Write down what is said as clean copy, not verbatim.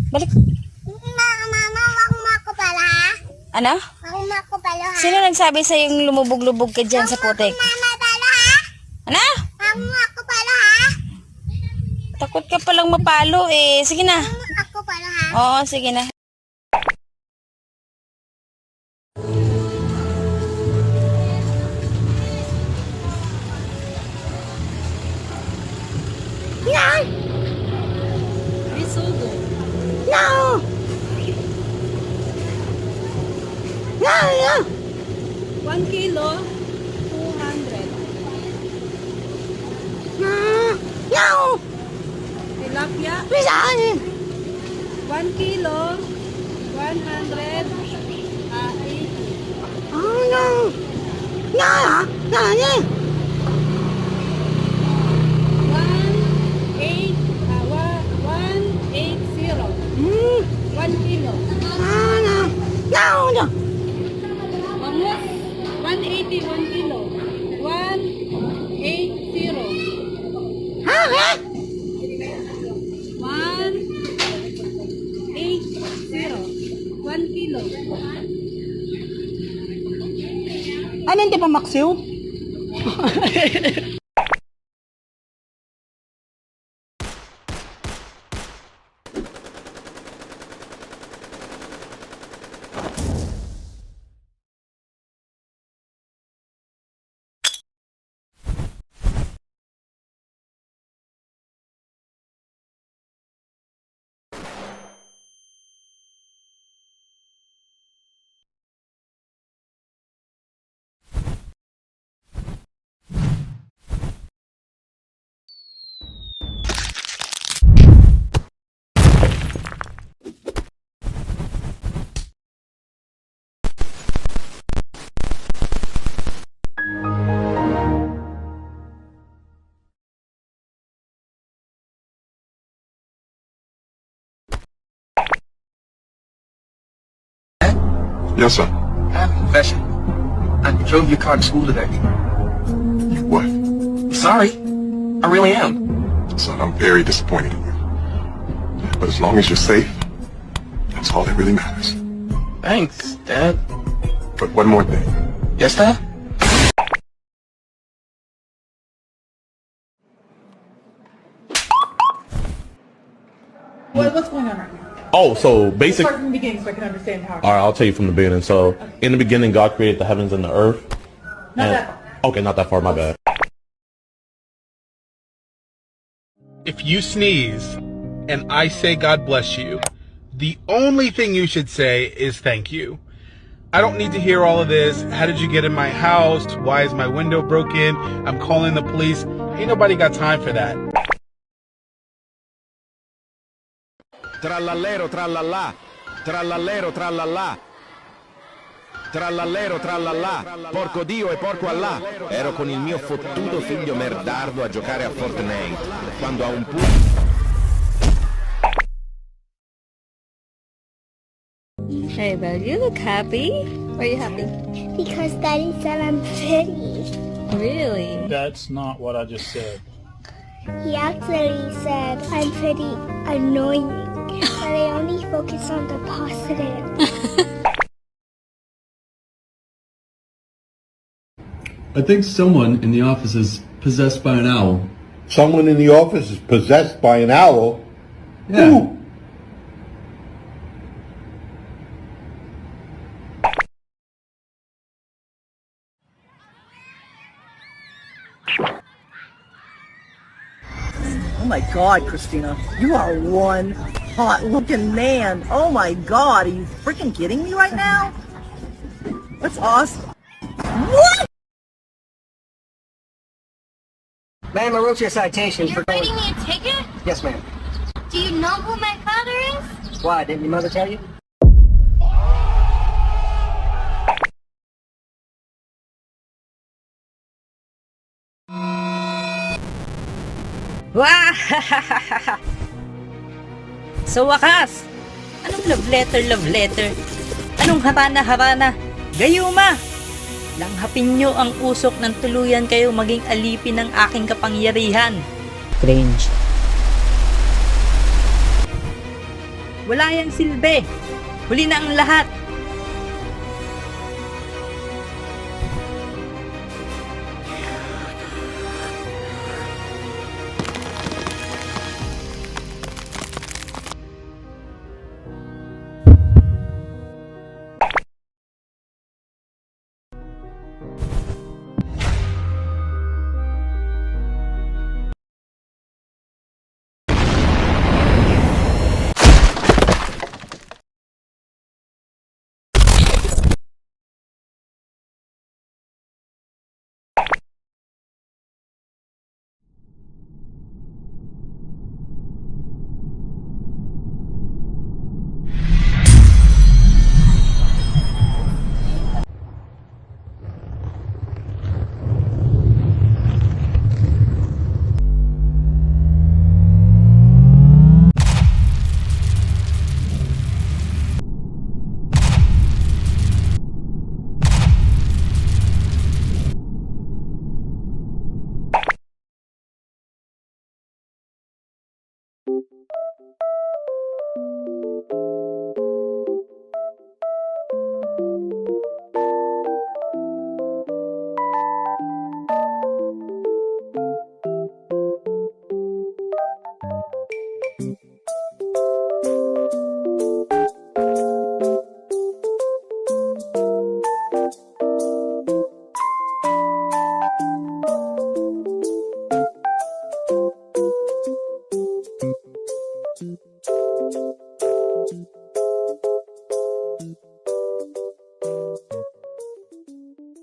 Balik. Mama, wakma ko pala. Ano? Wakma ko pala, ha? Sino nagsabi sa yung lumubog-lubog ka dyan sa putik? Mama pala, ha? Ano? Wakma ko pala, ha? Takot ka palang mapalo eh. Sige na. Wakma ko pala, ha? Oo, sige na. Yan! Risotto. No! No, no! 1 kilo, 200. No! Tilapia, Bisan! 1 kilo, 100. 80. Oh, no! No, no! No, no! 1 kilo. No, no! No, no! Almost 180, 1 kilo. 180. Ha, ha? 180. 1 kilo. Ano hindi pa maksiw? Yes, sir. I have a confession. I drove your car to school today. What? I'm sorry. I really am. Son, I'm very disappointed in you. But as long as you're safe, that's all that really matters. Thanks, Dad. But one more thing. Yes, Dad? What's going on right now? Oh, so basic. Start from the beginning so I can understand how. All right, I'll tell you from the beginning. So, in the beginning, God created the heavens and the earth. Not And- that far. Okay, not that far. My bad. If you sneeze and I say God bless you, the only thing you should say is thank you. I don't need to hear all of this. How did you get in my house? Why is my window broken? I'm calling the police. Ain't nobody got time for that. Trallallero trallallà, trallallero trallallà, trallallero trallallà, porco Dio e porco Allah. Ero con il mio fottuto figlio merdardo a giocare a Fortnite, quando a un punto... Hey, Belle, you look happy. Why are you happy? Because Daddy said I'm pretty. Really? That's not what I just said. He actually said I'm pretty annoying, but I only focus on the positive. I think someone in the office is possessed by an owl. Someone in the office is possessed by an owl? Yeah. Who? Oh my God, Christina, you are one hot-looking man. Oh my God, are you freaking kidding me right now? That's awesome. What? Ma'am, I wrote you a citation You're writing me a ticket? Yes, ma'am. Do you know who my father is? Why, didn't your mother tell you? Wah! Sa wakas! Anong love letter? Anong harana? Gayuma! Langhapin nyo ang usok ng tuluyan kayo maging alipin ng aking kapangyarihan. Cringe. Wala yang silbi. Huli na ang lahat. Thank you.